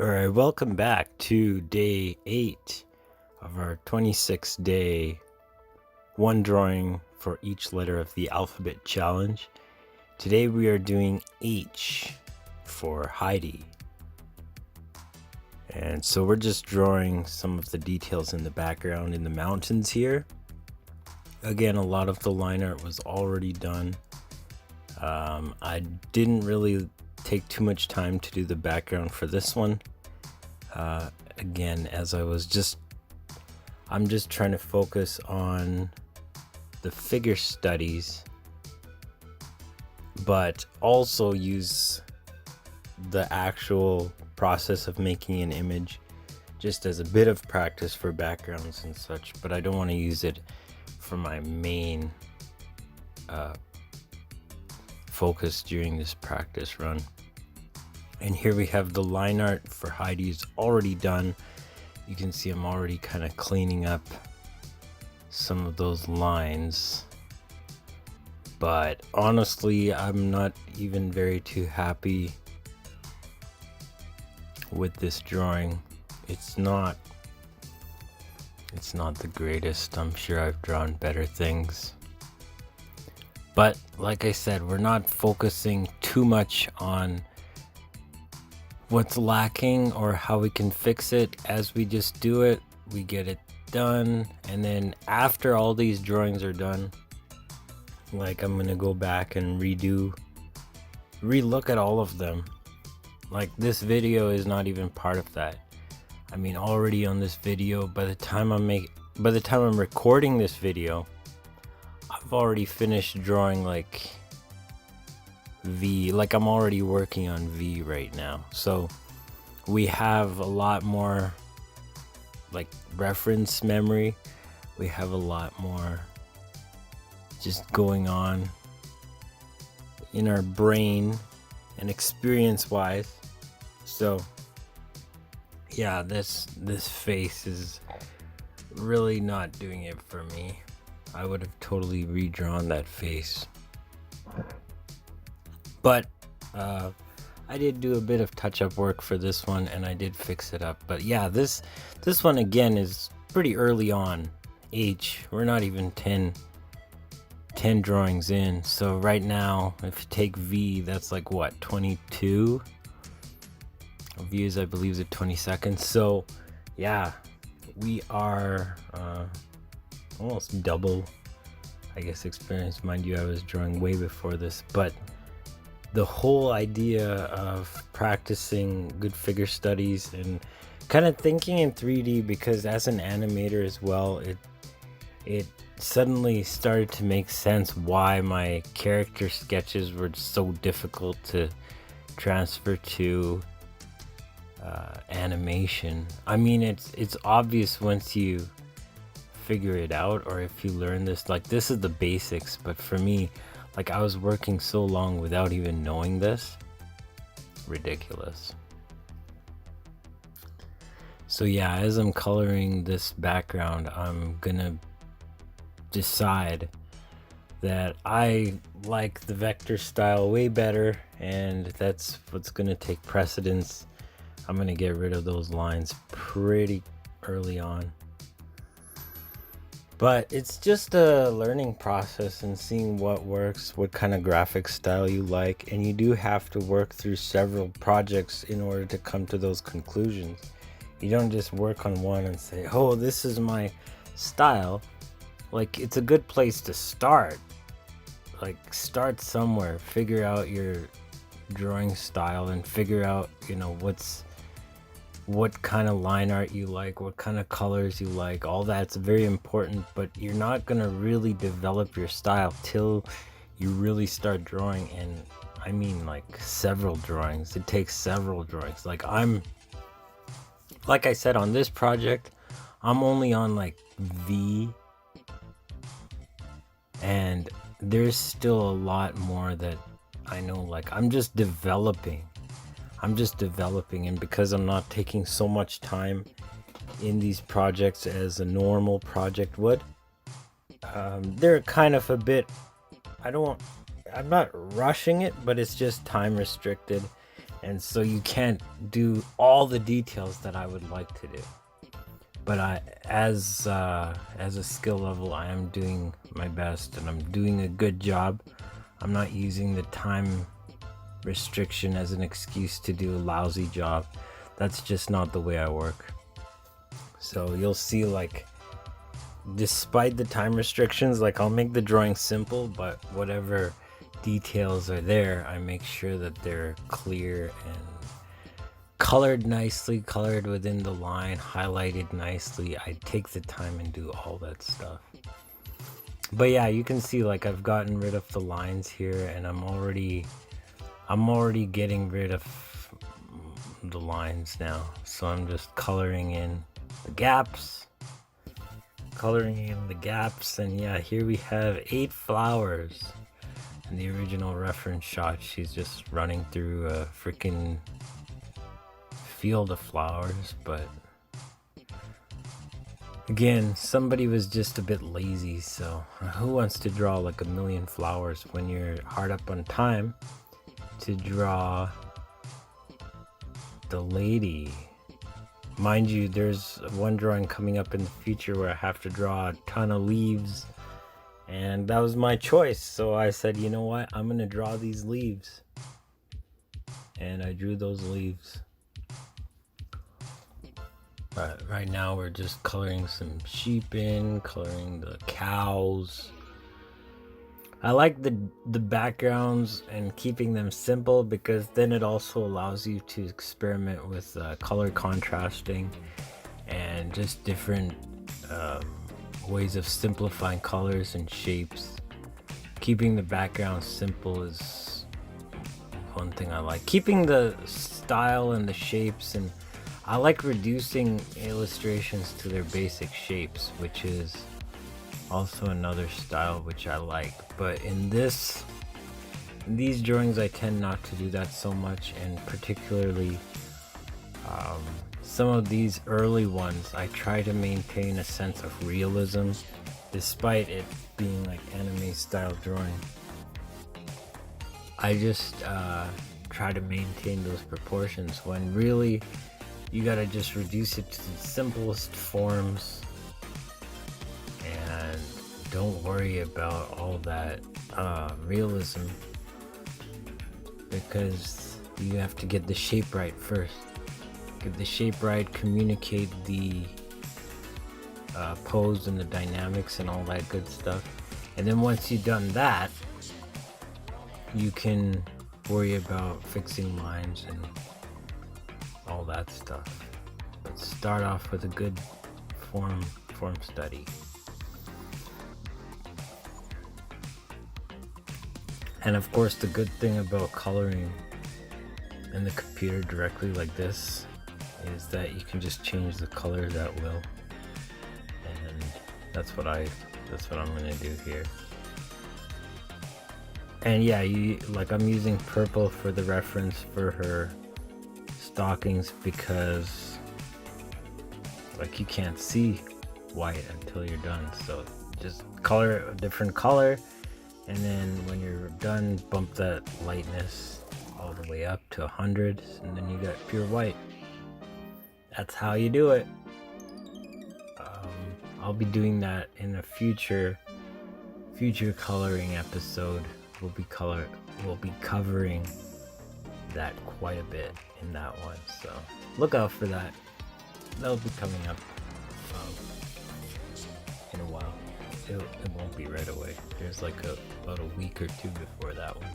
Alright, welcome back to day 8 of our 26-day one drawing for each letter of the alphabet challenge. Today we are doing H for Heidi. And so we're just drawing some of the details in the background in the mountains here. Again, a lot of the line art was already done. I didn't really take too much time to do the background for this one. Again, as I'm just trying to focus on the figure studies, but also use the actual process of making an image just as a bit of practice for backgrounds and such, but I don't want to use it for my main focus during this practice run. And here we have the line art for Heidi is already done. You can see I'm already kind of cleaning up some of those lines. But honestly, I'm not even very too happy with this drawing. It's not the greatest. I'm sure I've drawn better things. But like I said, we're not focusing too much on what's lacking or how we can fix it. As we just do it, we get it done, and then after all these drawings are done, like, I'm gonna go back and relook at all of them. Like, this video is not even part of that. I mean, already on this video, by the time I'm recording this video, I've already finished drawing like V. Like, I'm already working on V right now, so we have a lot more like reference memory. We have a lot more just going on in our brain and experience wise. So yeah, this face is really not doing it for me. I would have totally redrawn that face. But I did do a bit of touch-up work for this one, and I did fix it up. But yeah, this one again is pretty early on. H, we're not even 10 drawings in. So right now, if you take V, that's like what, 22 views, I believe, at 20 seconds. So yeah, we are almost double, I guess, experience. Mind you, I was drawing way before this, but the whole idea of practicing good figure studies and kind of thinking in 3D, because as an animator as well, it suddenly started to make sense why my character sketches were so difficult to transfer to animation. I mean, it's obvious once you figure it out, or if you learn this. Like, this is the basics, but for me, like, I was working so long without even knowing this. Ridiculous. So yeah, as I'm coloring this background, I'm gonna decide that I like the vector style way better, and that's what's gonna take precedence. I'm gonna get rid of those lines pretty early on. But it's just a learning process and seeing what works, what kind of graphic style you like, and you do have to work through several projects in order to come to those conclusions. You don't just work on one and say, oh, this is my style. Like, it's a good place to start. Like, start somewhere, figure out your drawing style, and figure out, you know, what kind of line art you like, what kind of colors you like. All that's very important, but you're not gonna really develop your style till you really start drawing. And I mean, like, several drawings. It takes several drawings. Like I said, on this project, I'm only on like V, and there's still a lot more that I know. Like, I'm just developing, and because I'm not taking so much time in these projects as a normal project would, they're kind of a bit, I'm not rushing it, but it's just time restricted. and so you can't do all the details that I would like to do. But as a skill level, I am doing my best, and I'm doing a good job. I'm not using the time restriction as an excuse to do a lousy job. That's just not the way I work. So you'll see, like, despite the time restrictions, like, I'll make the drawing simple, but whatever details are there, I make sure that they're clear and colored nicely, colored within the line, highlighted nicely. I take the time and do all that stuff. But yeah, you can see, like, I've gotten rid of the lines here, and I'm already getting rid of the lines now. So I'm just coloring in the gaps, and yeah, here we have 8 flowers. In the original reference shot, she's just running through a freaking field of flowers. But again, somebody was just a bit lazy, so who wants to draw like a million flowers when you're hard up on time to draw the lady? Mind you, there's one drawing coming up in the future where I have to draw a ton of leaves, and that was my choice. So I said, you know what, I'm gonna draw these leaves, and I drew those leaves. But right now we're just coloring some sheep in, coloring the cows. I like the backgrounds and keeping them simple, because then it also allows you to experiment with color contrasting and just different ways of simplifying colors and shapes. Keeping the background simple is one thing I like. Keeping the style and the shapes, and I like reducing illustrations to their basic shapes, which is also another style which I like. But in these drawings, I tend not to do that so much, and particularly some of these early ones, I try to maintain a sense of realism despite it being like anime style drawing. I just try to maintain those proportions, when really you gotta just reduce it to the simplest forms and don't worry about all that realism, because you have to get the shape right first. Get the shape right, communicate the pose and the dynamics and all that good stuff, and then once you've done that, you can worry about fixing lines and all that stuff. But start off with a good form study. And of course, the good thing about coloring in the computer directly like this is that you can just change the colors at will, and that's what I'm gonna do here. And yeah, I'm using purple for the reference for her stockings, because like you can't see white until you're done. So just color a different color, and then when you're done, bump that lightness all the way up to 100, and then you got pure white. That's how you do it. I'll be doing that in a future coloring episode. We'll be covering that quite a bit in that one, so look out for that. That'll be coming up in a while. It won't be right away. There's like about a week or two before that one.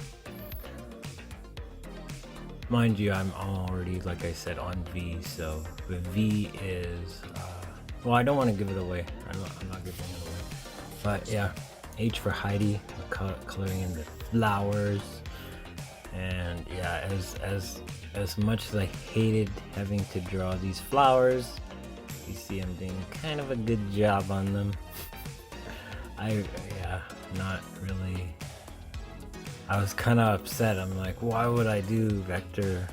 Mind you, I'm already, like I said, on V, so the V is well, I don't want to give it away. I'm not giving it away. But yeah, H for Heidi, coloring in the flowers. And yeah, as much as I hated having to draw these flowers, you see I'm doing kind of a good job on them. Not really. I was kind of upset. I'm like, why would I do vector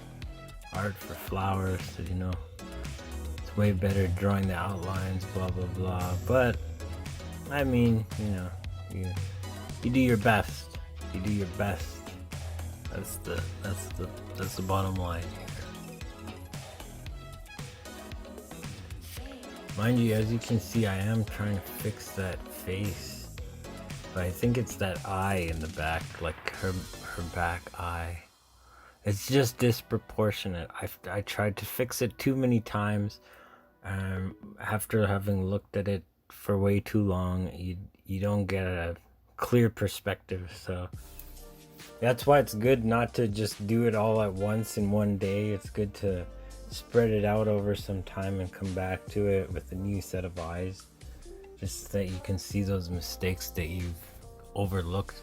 art for flowers? It's way better drawing the outlines, blah blah blah. But I mean, you do your best. You do your best. That's the bottom line here. Mind you, as you can see, I am trying to fix that face, but I think it's that eye in the back, like her back eye. It's just disproportionate. I tried to fix it too many times. After having looked at it for way too long, you don't get a clear perspective. So that's why it's good not to just do it all at once in one day. It's good to spread it out over some time and come back to it with a new set of eyes, just so that you can see those mistakes that you've overlooked.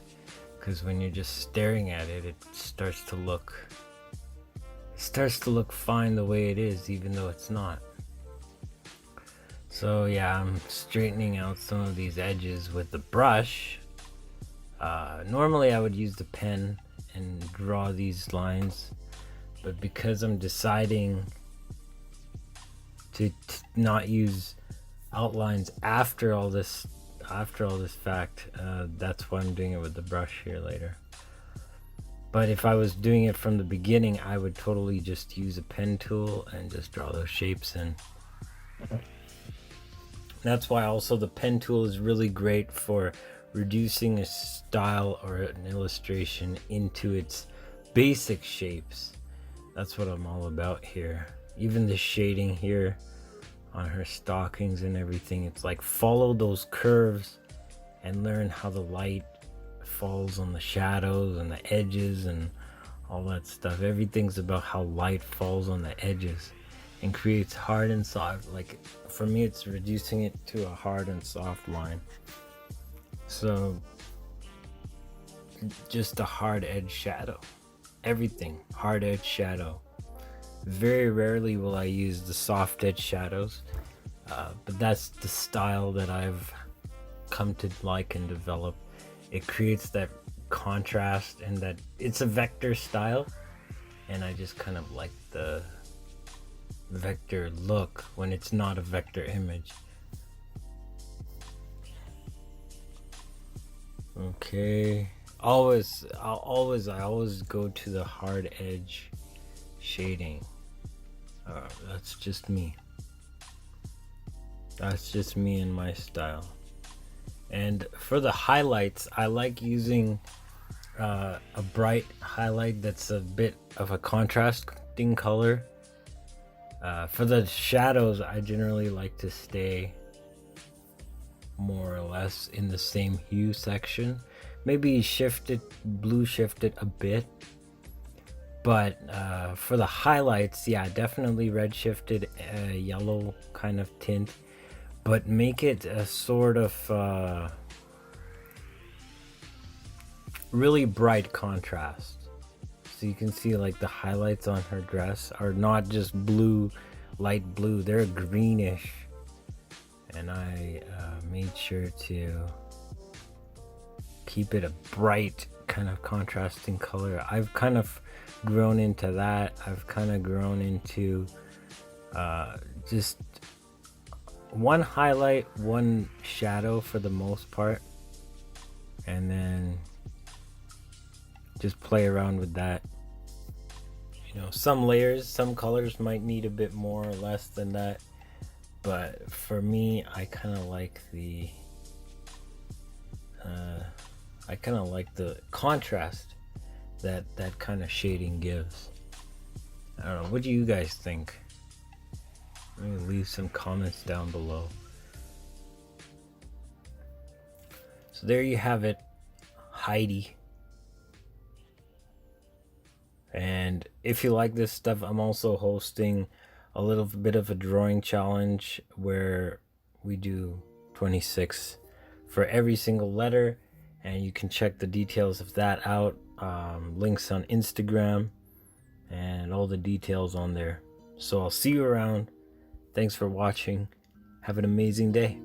Because when you're just staring at it, it starts to look fine the way it is, even though it's not. So yeah, I'm straightening out some of these edges with the brush. Normally I would use the pen and draw these lines, but because I'm deciding to not use outlines after all this fact, that's why I'm doing it with the brush here later. But if I was doing it from the beginning, I would totally just use a pen tool and just draw those shapes in. That's why also the pen tool is really great for reducing a style or an illustration into its basic shapes. That's what I'm all about here. Even the shading here on her stockings and everything, it's like follow those curves and learn how the light falls on the shadows and the edges and all that stuff. Everything's about how light falls on the edges and creates hard and soft. Like for me, it's reducing it to a hard and soft line. So just a hard edge shadow, everything hard edge shadow. Very rarely will I use the soft edge shadows, but that's the style that I've come to like and develop. It creates that contrast and that it's a vector style, and I just kind of like the vector look when it's not a vector image. Okay, I always go to the hard edge shading. That's just me and my style. And for the highlights, I like using a bright highlight that's a bit of a contrasting color. For the shadows, I generally like to stay more or less in the same hue section. Maybe blue shift it a bit. But for the highlights, yeah, definitely red shifted, yellow kind of tint. But make it a sort of really bright contrast. So you can see like the highlights on her dress are not just blue, light blue, they're greenish. And I made sure to keep it a bright kind of contrasting color. I've kind of grown into that. I've kind of grown into just one highlight, one shadow for the most part, and then just play around with that. You know, some layers, some colors might need a bit more or less than that, but for me, I kind of like the contrast that kind of shading gives. I don't know, what do you guys think? Maybe leave some comments down below. So there you have it, Heidi. And if you like this stuff, I'm also hosting a little bit of a drawing challenge where we do 26 for every single letter, and you can check the details of that out. Links on Instagram and all the details on there. So I'll see you around. Thanks for watching. Have an amazing day.